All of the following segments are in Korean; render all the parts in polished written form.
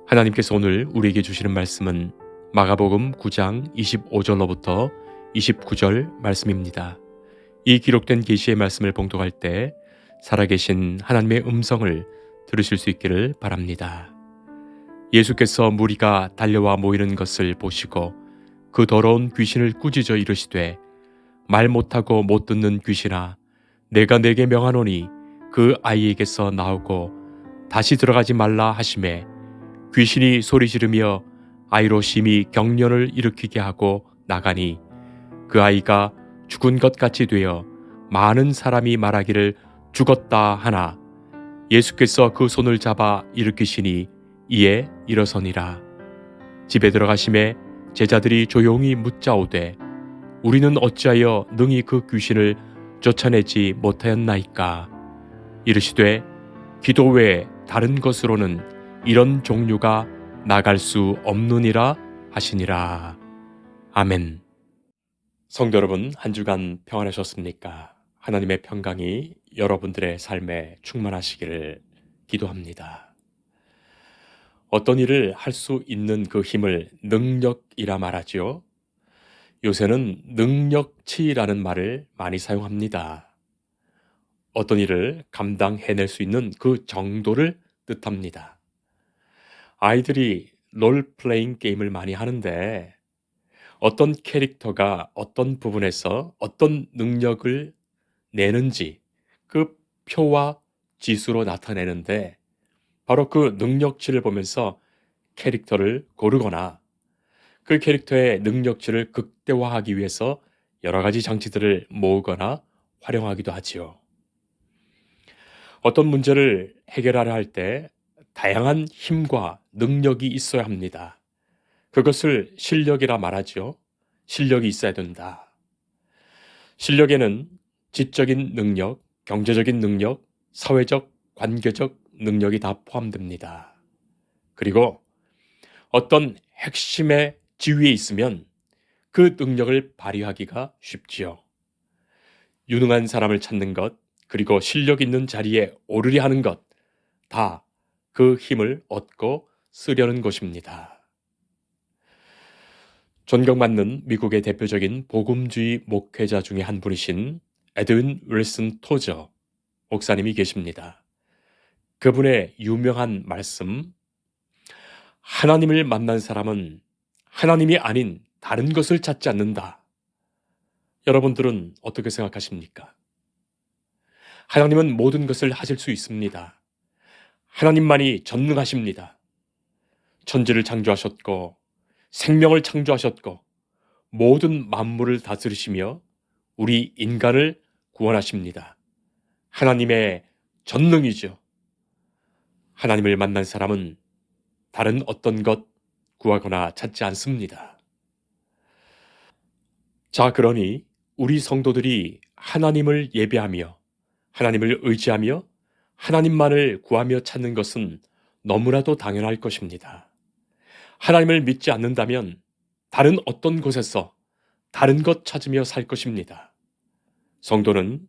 하나님께서 오늘 우리에게 주시는 말씀은 마가복음 9장 25절로부터 29절 말씀입니다. 이 기록된 계시의 말씀을 봉독할 때 살아계신 하나님의 음성을 들으실 수 있기를 바랍니다. 예수께서 무리가 달려와 모이는 것을 보시고 그 더러운 귀신을 꾸짖어 이르시되 말 못하고 못 듣는 귀신아, 내가 네게 명하노니 그 아이에게서 나오고 다시 들어가지 말라 하시매 귀신이 소리 지르며 아이로 심히 경련을 일으키게 하고 나가니 그 아이가 죽은 것 같이 되어 많은 사람이 말하기를 죽었다 하나 예수께서 그 손을 잡아 일으키시니 이에 일어서니라. 집에 들어가심에 제자들이 조용히 묻자오되 우리는 어찌하여 능히 그 귀신을 쫓아내지 못하였나이까. 이르시되 기도 외에 다른 것으로는 이런 종류가 나갈 수 없느니라 하시니라. 아멘. 성도 여러분, 한 주간 평안하셨습니까? 하나님의 평강이 여러분들의 삶에 충만하시기를 기도합니다. 어떤 일을 할 수 있는 그 힘을 능력이라 말하지요. 요새는 능력치라는 말을 많이 사용합니다. 어떤 일을 감당해낼 수 있는 그 정도를 뜻합니다. 아이들이 롤플레잉 게임을 많이 하는데 어떤 캐릭터가 어떤 부분에서 어떤 능력을 내는지 그 표와 지수로 나타내는데 바로 그 능력치를 보면서 캐릭터를 고르거나 그 캐릭터의 능력치를 극대화하기 위해서 여러 가지 장치들을 모으거나 활용하기도 하지요. 어떤 문제를 해결하려 할 때 다양한 힘과 능력이 있어야 합니다. 그것을 실력이라 말하죠. 실력이 있어야 된다. 실력에는 지적인 능력, 경제적인 능력, 사회적, 관계적 능력이 다 포함됩니다. 그리고 어떤 핵심의 지위에 있으면 그 능력을 발휘하기가 쉽지요. 유능한 사람을 찾는 것, 그리고 실력 있는 자리에 오르려 하는 것, 다 그 힘을 얻고 쓰려는 것입니다. 존경받는 미국의 대표적인 복음주의 목회자 중에 한 분이신 에드윈 윌슨 토저 목사님이 계십니다. 그분의 유명한 말씀, 하나님을 만난 사람은 하나님이 아닌 다른 것을 찾지 않는다. 여러분들은 어떻게 생각하십니까? 하나님은 모든 것을 하실 수 있습니다. 하나님만이 전능하십니다. 천지를 창조하셨고 생명을 창조하셨고 모든 만물을 다스리시며 우리 인간을 구원하십니다. 하나님의 전능이죠. 하나님을 만난 사람은 다른 어떤 것 구하거나 찾지 않습니다. 자, 그러니 우리 성도들이 하나님을 예배하며 하나님을 의지하며 하나님만을 구하며 찾는 것은 너무나도 당연할 것입니다. 하나님을 믿지 않는다면 다른 어떤 곳에서 다른 것 찾으며 살 것입니다. 성도는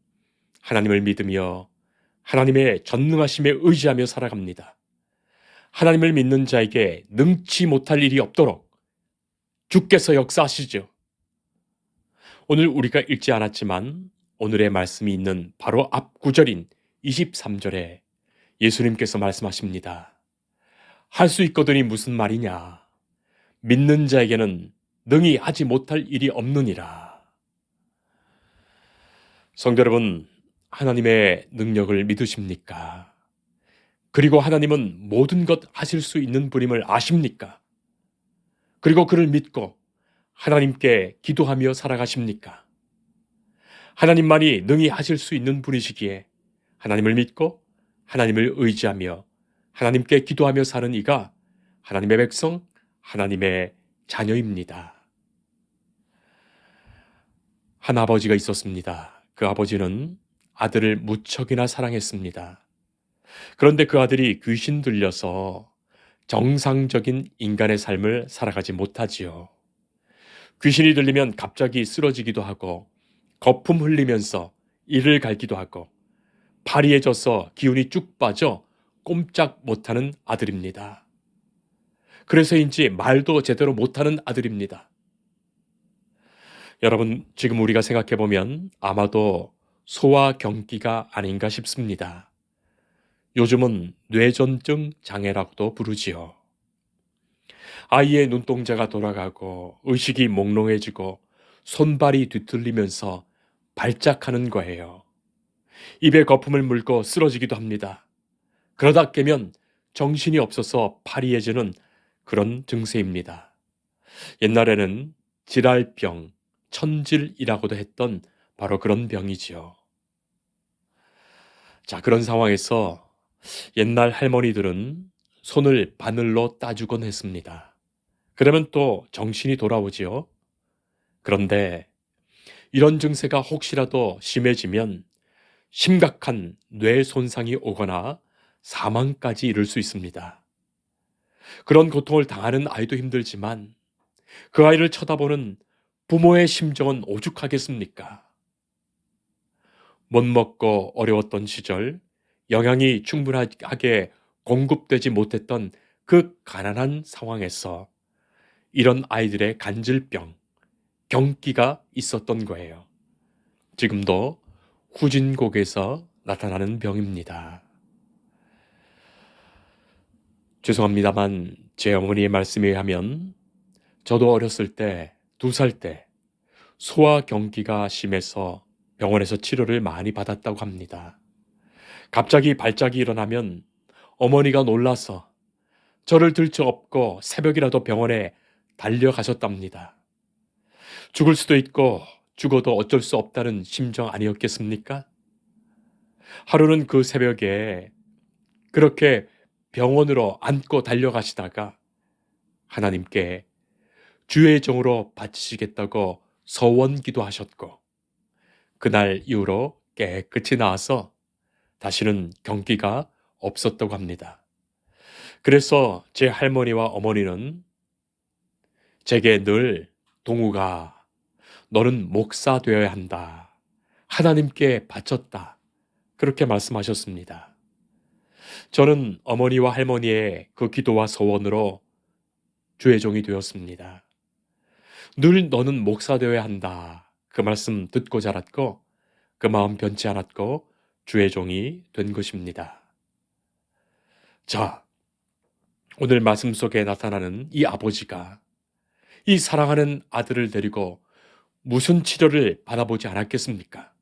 하나님을 믿으며 하나님의 전능하심에 의지하며 살아갑니다. 하나님을 믿는 자에게 능치 못할 일이 없도록 주께서 역사하시죠. 오늘 우리가 읽지 않았지만 오늘의 말씀이 있는 바로 앞 구절인 23절에 예수님께서 말씀하십니다. 할 수 있거든이 무슨 말이냐. 믿는 자에게는 능히 하지 못할 일이 없느니라. 성도 여러분, 하나님의 능력을 믿으십니까? 그리고 하나님은 모든 것 하실 수 있는 분임을 아십니까? 그리고 그를 믿고 하나님께 기도하며 살아가십니까? 하나님만이 능히 하실 수 있는 분이시기에 하나님을 믿고 하나님을 의지하며 하나님께 기도하며 사는 이가 하나님의 백성, 하나님의 자녀입니다. 한 아버지가 있었습니다. 그 아버지는 아들을 무척이나 사랑했습니다. 그런데 그 아들이 귀신 들려서 정상적인 인간의 삶을 살아가지 못하지요. 귀신이 들리면 갑자기 쓰러지기도 하고 거품 흘리면서 이를 갈기도 하고 파리해져서 기운이 쭉 빠져 꼼짝 못하는 아들입니다. 그래서인지 말도 제대로 못하는 아들입니다. 여러분, 지금 우리가 생각해 보면 아마도 소아경기가 아닌가 싶습니다. 요즘은 뇌전증 장애라고도 부르지요. 아이의 눈동자가 돌아가고 의식이 몽롱해지고 손발이 뒤틀리면서 발작하는 거예요. 입에 거품을 물고 쓰러지기도 합니다. 그러다 깨면 정신이 없어서 파리해지는 그런 증세입니다. 옛날에는 질알병, 천질이라고도 했던 바로 그런 병이지요. 자, 그런 상황에서 옛날 할머니들은 손을 바늘로 따주곤 했습니다. 그러면 또 정신이 돌아오지요. 그런데 이런 증세가 혹시라도 심해지면 심각한 뇌 손상이 오거나 사망까지 이를 수 있습니다. 그런 고통을 당하는 아이도 힘들지만 그 아이를 쳐다보는 부모의 심정은 오죽하겠습니까? 못 먹고 어려웠던 시절, 영양이 충분하게 공급되지 못했던 그 가난한 상황에서 이런 아이들의 간질병, 경기가 있었던 거예요. 지금도 후진국에서 나타나는 병입니다. 죄송합니다만 제 어머니의 말씀에 의하면 저도 어렸을 때, 2살 때 소아경기가 심해서 병원에서 치료를 많이 받았다고 합니다. 갑자기 발작이 일어나면 어머니가 놀라서 저를 들쳐업고 새벽이라도 병원에 달려가셨답니다. 죽을 수도 있고 죽어도 어쩔 수 없다는 심정 아니었겠습니까? 하루는 그 새벽에 그렇게 병원으로 안고 달려가시다가 하나님께 주의 종으로 바치시겠다고 서원 기도하셨고 그날 이후로 깨끗이 나아서 다시는 경기가 없었다고 합니다. 그래서 제 할머니와 어머니는 제게 늘 동우가 너는 목사 되어야 한다. 하나님께 바쳤다. 그렇게 말씀하셨습니다. 저는 어머니와 할머니의 그 기도와 소원으로 주의 종이 되었습니다. 늘 너는 목사 되어야 한다. 그 말씀 듣고 자랐고 그 마음 변치 않았고 주의 종이 된 것입니다. 자, 오늘 말씀 속에 나타나는 이 아버지가 이 사랑하는 아들을 데리고 무슨 치료를 받아보지 않았겠습니까?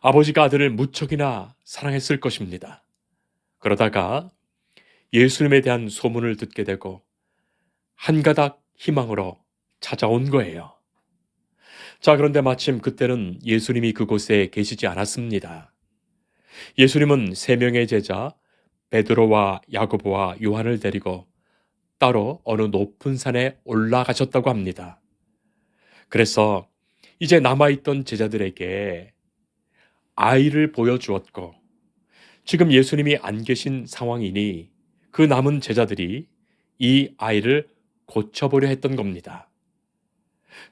아버지가 아들을 무척이나 사랑했을 것입니다. 그러다가 예수님에 대한 소문을 듣게 되고 한 가닥 희망으로 찾아온 거예요. 자, 그런데 마침 그때는 예수님이 그곳에 계시지 않았습니다. 예수님은 3명의 제자 베드로와 야고보와 요한을 데리고 따로 어느 높은 산에 올라가셨다고 합니다. 그래서 이제 남아있던 제자들에게 아이를 보여주었고 지금 예수님이 안 계신 상황이니 그 남은 제자들이 이 아이를 고쳐보려 했던 겁니다.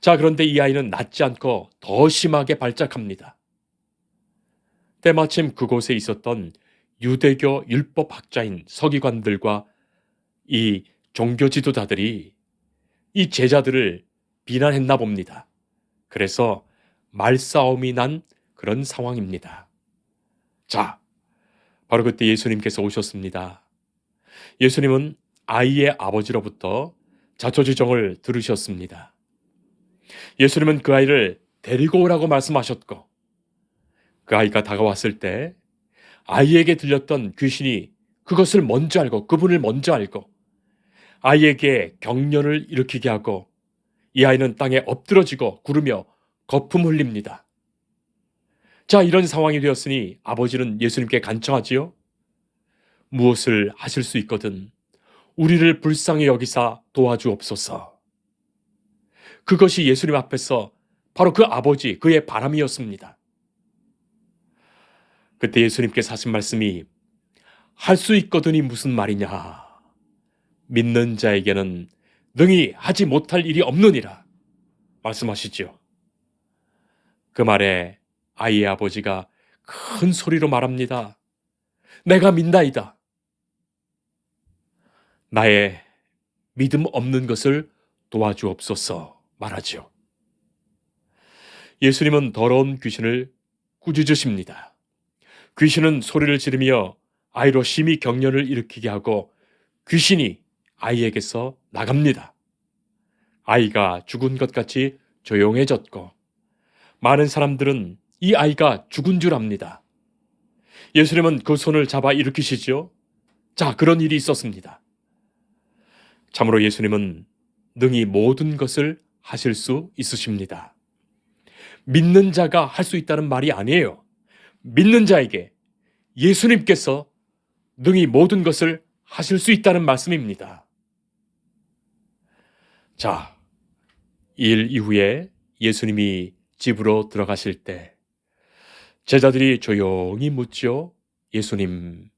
자, 그런데 이 아이는 낫지 않고 더 심하게 발작합니다. 때마침 그곳에 있었던 유대교 율법학자인 서기관들과 이 종교 지도자들이 이 제자들을 비난했나 봅니다. 그래서 말싸움이 난 그런 상황입니다. 자, 바로 그때 예수님께서 오셨습니다. 예수님은 아이의 아버지로부터 자초지종을 들으셨습니다. 예수님은 그 아이를 데리고 오라고 말씀하셨고 그 아이가 다가왔을 때 아이에게 들렸던 귀신이 그것을 먼저 알고 그분을 먼저 알고 아이에게 경련을 일으키게 하고 이 아이는 땅에 엎드러지고 구르며 거품 흘립니다. 자, 이런 상황이 되었으니 아버지는 예수님께 간청하지요. 무엇을 하실 수 있거든 우리를 불쌍히 여기사 도와주옵소서. 그것이 예수님 앞에서 바로 그 아버지, 그의 바람이었습니다. 그때 예수님께서 하신 말씀이 할 수 있거든이 무슨 말이냐. 믿는 자에게는 능히 하지 못할 일이 없느니라 말씀하시지요. 그 말에 아이의 아버지가 큰 소리로 말합니다. 내가 믿나이다. 나의 믿음 없는 것을 도와주옵소서 말하죠. 예수님은 더러운 귀신을 꾸짖으십니다. 귀신은 소리를 지르며 아이로 심히 경련을 일으키게 하고 귀신이 아이에게서 나갑니다. 아이가 죽은 것 같이 조용해졌고 많은 사람들은 이 아이가 죽은 줄 압니다. 예수님은 그 손을 잡아 일으키시죠. 자, 그런 일이 있었습니다. 참으로 예수님은 능히 모든 것을 하실 수 있으십니다. 믿는 자가 할 수 있다는 말이 아니에요. 믿는 자에게 예수님께서 능히 모든 것을 하실 수 있다는 말씀입니다. 자, 이 일 이후에 예수님이 집으로 들어가실 때 제자들이 조용히 묻죠. 예수님,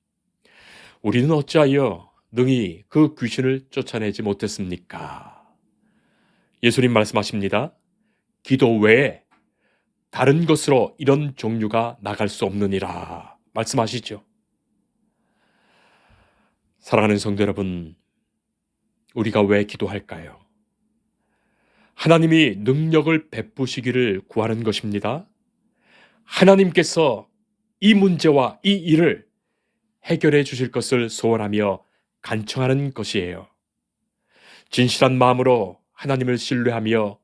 우리는 어찌하여 능히 그 귀신을 쫓아내지 못했습니까? 예수님 말씀하십니다. 기도 외에 다른 것으로 이런 종류가 나갈 수 없느니라 말씀하시죠. 사랑하는 성도 여러분, 우리가 왜 기도할까요? 하나님이 능력을 베푸시기를 구하는 것입니다. 하나님께서 이 문제와 이 일을 해결해 주실 것을 소원하며 간청하는 것이에요. 진실한 마음으로 하나님을 신뢰하며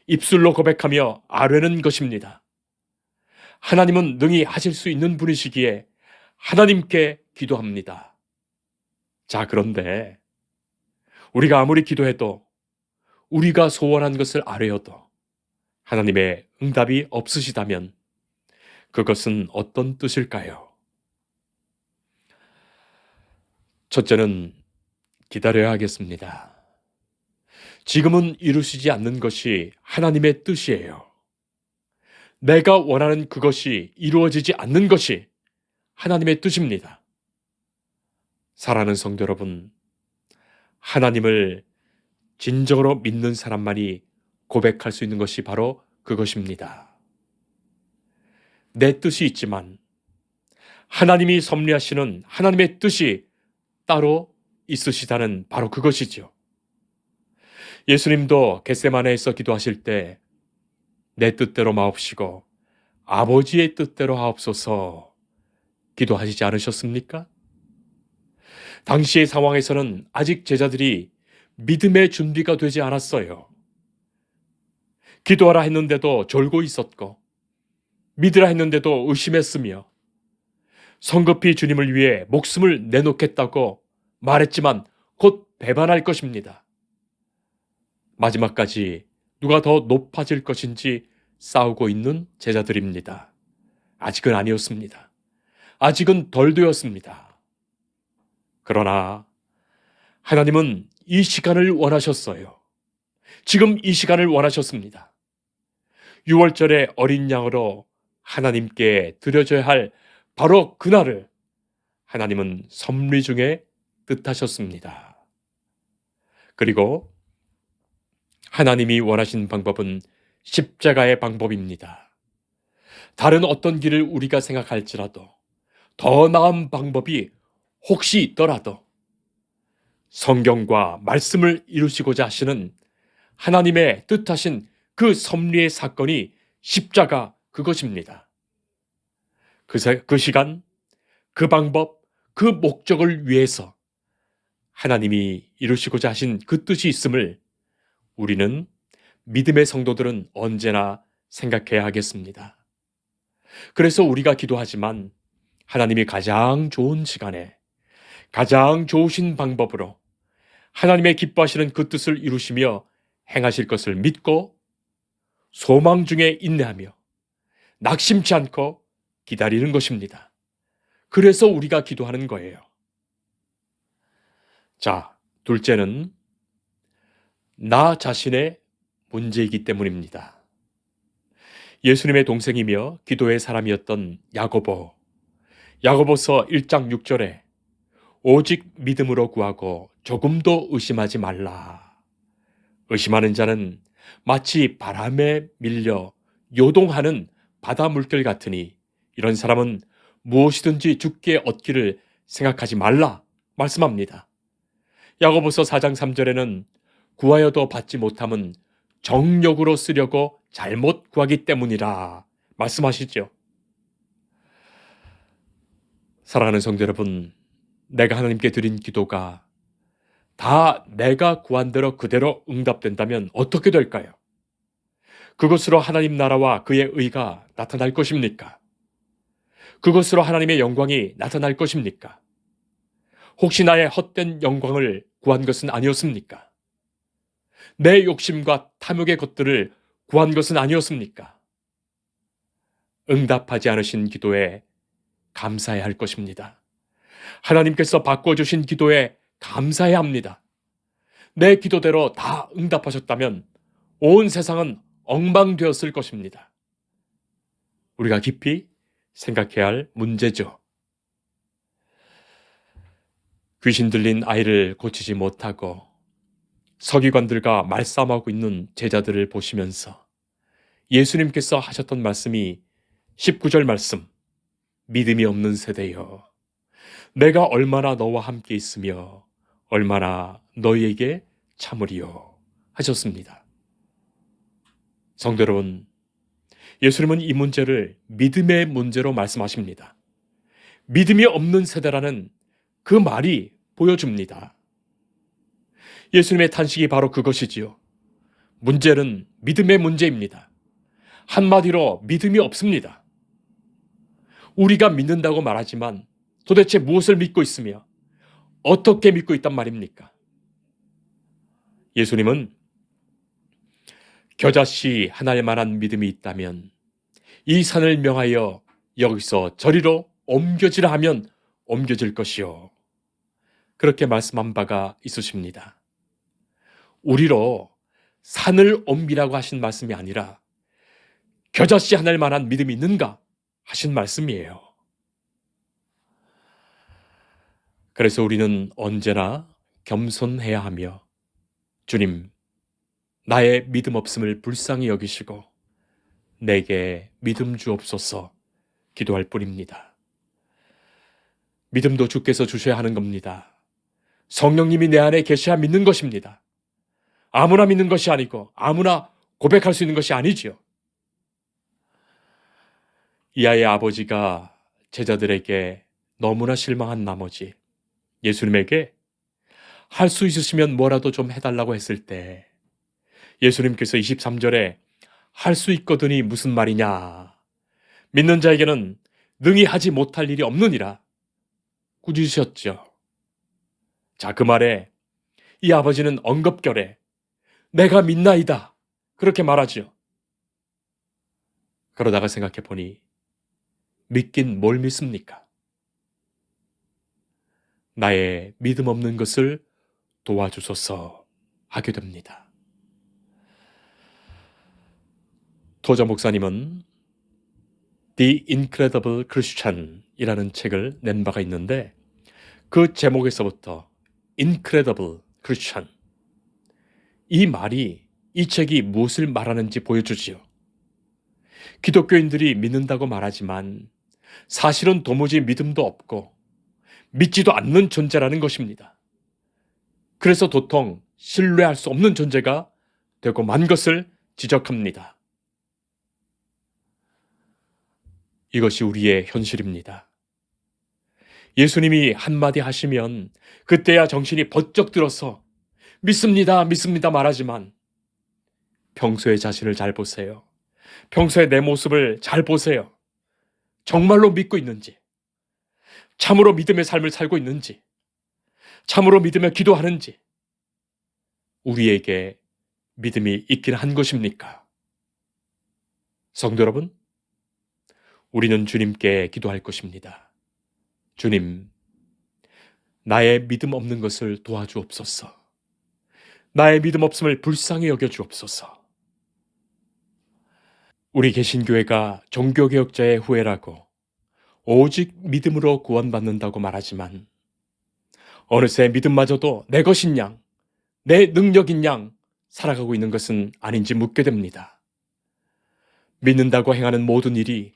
입술로 고백하며 아뢰는 것입니다. 하나님은 능히 하실 수 있는 분이시기에 하나님께 기도합니다. 자, 그런데 우리가 아무리 기도해도 우리가 소원한 것을 아뢰어도 하나님의 응답이 없으시다면 그것은 어떤 뜻일까요? 첫째는 기다려야 하겠습니다. 지금은 이루시지 않는 것이 하나님의 뜻이에요. 내가 원하는 그것이 이루어지지 않는 것이 하나님의 뜻입니다. 사랑하는 성도 여러분, 하나님을 진정으로 믿는 사람만이 고백할 수 있는 것이 바로 그것입니다. 내 뜻이 있지만 하나님이 섭리하시는 하나님의 뜻이 따로 있으시다는 바로 그것이죠. 예수님도 겟세마네에서 기도하실 때 내 뜻대로 마옵시고 아버지의 뜻대로 하옵소서 기도하시지 않으셨습니까? 당시의 상황에서는 아직 제자들이 믿음의 준비가 되지 않았어요. 기도하라 했는데도 졸고 있었고 믿으라 했는데도 의심했으며 성급히 주님을 위해 목숨을 내놓겠다고 말했지만 곧 배반할 것입니다. 마지막까지 누가 더 높아질 것인지 싸우고 있는 제자들입니다. 아직은 아니었습니다. 아직은 덜 되었습니다. 그러나 하나님은 이 시간을 원하셨어요. 지금 이 시간을 원하셨습니다. 6월절의 어린 양으로 하나님께 드려져야 할 바로 그날을 하나님은 섭리 중에 뜻하셨습니다. 그리고 하나님이 원하신 방법은 십자가의 방법입니다. 다른 어떤 길을 우리가 생각할지라도 더 나은 방법이 혹시 있더라도 성경과 말씀을 이루시고자 하시는 하나님의 뜻하신 그 섭리의 사건이 십자가 그것입니다. 그 시간, 그 방법, 그 목적을 위해서 하나님이 이루시고자 하신 그 뜻이 있음을 우리는 믿음의 성도들은 언제나 생각해야 하겠습니다. 그래서 우리가 기도하지만 하나님이 가장 좋은 시간에 가장 좋으신 방법으로 하나님의 기뻐하시는 그 뜻을 이루시며 행하실 것을 믿고 소망 중에 인내하며 낙심치 않고 기다리는 것입니다. 그래서 우리가 기도하는 거예요. 자, 둘째는 나 자신의 문제이기 때문입니다. 예수님의 동생이며 기도의 사람이었던 야고보서 1장 6절에 오직 믿음으로 구하고 조금도 의심하지 말라. 의심하는 자는 마치 바람에 밀려 요동하는 바다 물결 같으니 이런 사람은 무엇이든지 죽게 얻기를 생각하지 말라 말씀합니다. 야고보서 4장 3절에는 구하여도 받지 못함은 정욕으로 쓰려고 잘못 구하기 때문이라 말씀하시죠. 사랑하는 성도 여러분, 내가 하나님께 드린 기도가 다 내가 구한 대로 그대로 응답된다면 어떻게 될까요? 그것으로 하나님 나라와 그의 의가 나타날 것입니까? 그것으로 하나님의 영광이 나타날 것입니까? 혹시 나의 헛된 영광을 구한 것은 아니었습니까? 내 욕심과 탐욕의 것들을 구한 것은 아니었습니까? 응답하지 않으신 기도에 감사해야 할 것입니다. 하나님께서 바꿔주신 기도에 감사해야 합니다. 내 기도대로 다 응답하셨다면 온 세상은 엉망되었을 것입니다. 우리가 깊이 생각해야 할 문제죠. 귀신 들린 아이를 고치지 못하고 서기관들과 말싸움하고 있는 제자들을 보시면서 예수님께서 하셨던 말씀이 19절 말씀, 믿음이 없는 세대여, 내가 얼마나 너와 함께 있으며 얼마나 너희에게 참으리요 하셨습니다. 성도 여러분, 예수님은 이 문제를 믿음의 문제로 말씀하십니다. 믿음이 없는 세대라는 그 말이 보여줍니다. 예수님의 탄식이 바로 그것이지요. 문제는 믿음의 문제입니다. 한마디로 믿음이 없습니다. 우리가 믿는다고 말하지만 도대체 무엇을 믿고 있으며 어떻게 믿고 있단 말입니까? 예수님은 겨자씨 하나일 만한 믿음이 있다면 이 산을 명하여 여기서 저리로 옮겨지라 하면 옮겨질 것이요. 그렇게 말씀한 바가 있으십니다. 우리로 산을 옮기라고 하신 말씀이 아니라 겨자씨 하나일 만한 믿음이 있는가 하신 말씀이에요. 그래서 우리는 언제나 겸손해야 하며 주님, 나의 믿음 없음을 불쌍히 여기시고 내게 믿음 주옵소서 기도할 뿐입니다. 믿음도 주께서 주셔야 하는 겁니다. 성령님이 내 안에 계셔야 믿는 것입니다. 아무나 믿는 것이 아니고 아무나 고백할 수 있는 것이 아니지요. 이 아이의 아버지가 제자들에게 너무나 실망한 나머지 예수님에게 할 수 있으시면 뭐라도 좀 해달라고 했을 때 예수님께서 23절에 할 수 있거든이 무슨 말이냐, 믿는 자에게는 능히 하지 못할 일이 없느니라 꾸짖으셨죠. 자, 그 말에 이 아버지는 엉겁결에 내가 믿나이다 그렇게 말하죠. 그러다가 생각해 보니 믿긴 뭘 믿습니까? 나의 믿음 없는 것을 도와주소서 하게 됩니다. 토저 목사님은 The Incredible Christian 이라는 책을 낸 바가 있는데 그 제목에서부터 Incredible Christian, 이 말이 이 책이 무엇을 말하는지 보여주지요. 기독교인들이 믿는다고 말하지만 사실은 도무지 믿음도 없고 믿지도 않는 존재라는 것입니다. 그래서 도통 신뢰할 수 없는 존재가 되고 만 것을 지적합니다. 이것이 우리의 현실입니다. 예수님이 한마디 하시면 그때야 정신이 번쩍 들어서 믿습니다, 믿습니다 말하지만 평소의 자신을 잘 보세요. 평소에 내 모습을 잘 보세요. 정말로 믿고 있는지, 참으로 믿음의 삶을 살고 있는지, 참으로 믿으며 기도하는지, 우리에게 믿음이 있긴 한 것입니까? 성도 여러분, 우리는 주님께 기도할 것입니다. 주님, 나의 믿음 없는 것을 도와주옵소서. 나의 믿음 없음을 불쌍히 여겨주옵소서. 우리 개신교회가 종교개혁자의 후예라고 오직 믿음으로 구원받는다고 말하지만 어느새 믿음마저도 내 것인 양, 내 능력인 양 살아가고 있는 것은 아닌지 묻게 됩니다. 믿는다고 행하는 모든 일이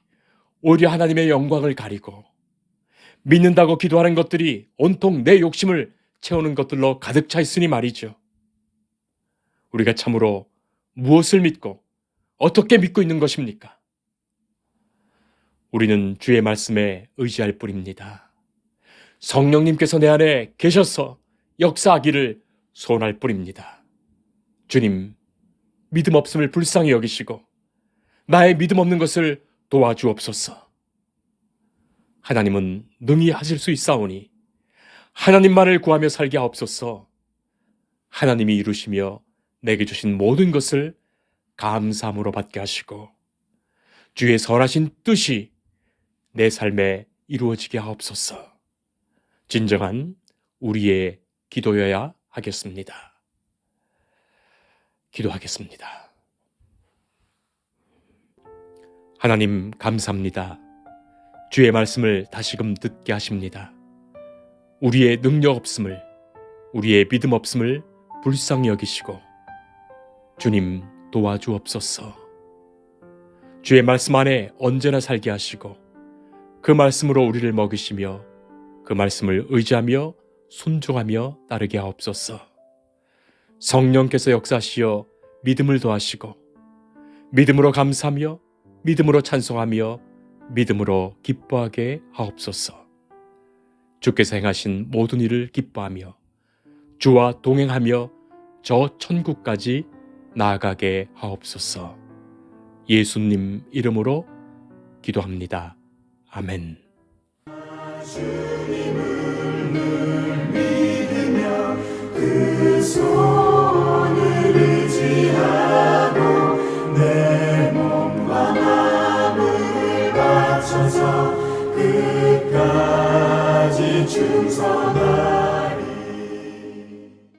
오히려 하나님의 영광을 가리고 믿는다고 기도하는 것들이 온통 내 욕심을 채우는 것들로 가득 차 있으니 말이죠. 우리가 참으로 무엇을 믿고 어떻게 믿고 있는 것입니까? 우리는 주의 말씀에 의지할 뿐입니다. 성령님께서 내 안에 계셔서 역사하기를 소원할 뿐입니다. 주님, 믿음 없음을 불쌍히 여기시고 나의 믿음 없는 것을 도와주옵소서. 하나님은 능히 하실 수 있사오니 하나님만을 구하며 살게 하옵소서. 하나님이 이루시며 내게 주신 모든 것을 감사함으로 받게 하시고 주의 선하신 뜻이 내 삶에 이루어지게 하옵소서. 진정한 우리의 기도여야 하겠습니다. 기도하겠습니다. 하나님 감사합니다. 주의 말씀을 다시금 듣게 하십니다. 우리의 능력 없음을, 우리의 믿음 없음을 불쌍히 여기시고 주님 도와주옵소서. 주의 말씀 안에 언제나 살게 하시고 그 말씀으로 우리를 먹이시며 그 말씀을 의지하며 순종하며 따르게 하옵소서. 성령께서 역사하시어 믿음을 더하시고 믿음으로 감사하며 믿음으로 찬송하며 믿음으로 기뻐하게 하옵소서. 주께서 행하신 모든 일을 기뻐하며 주와 동행하며 저 천국까지 나아가게 하옵소서. 예수님 이름으로 기도합니다. 아멘. 주님을 늘 믿으며 그 손을 의지하고 내 몸과 마음을 바쳐서 끝까지 충성하리.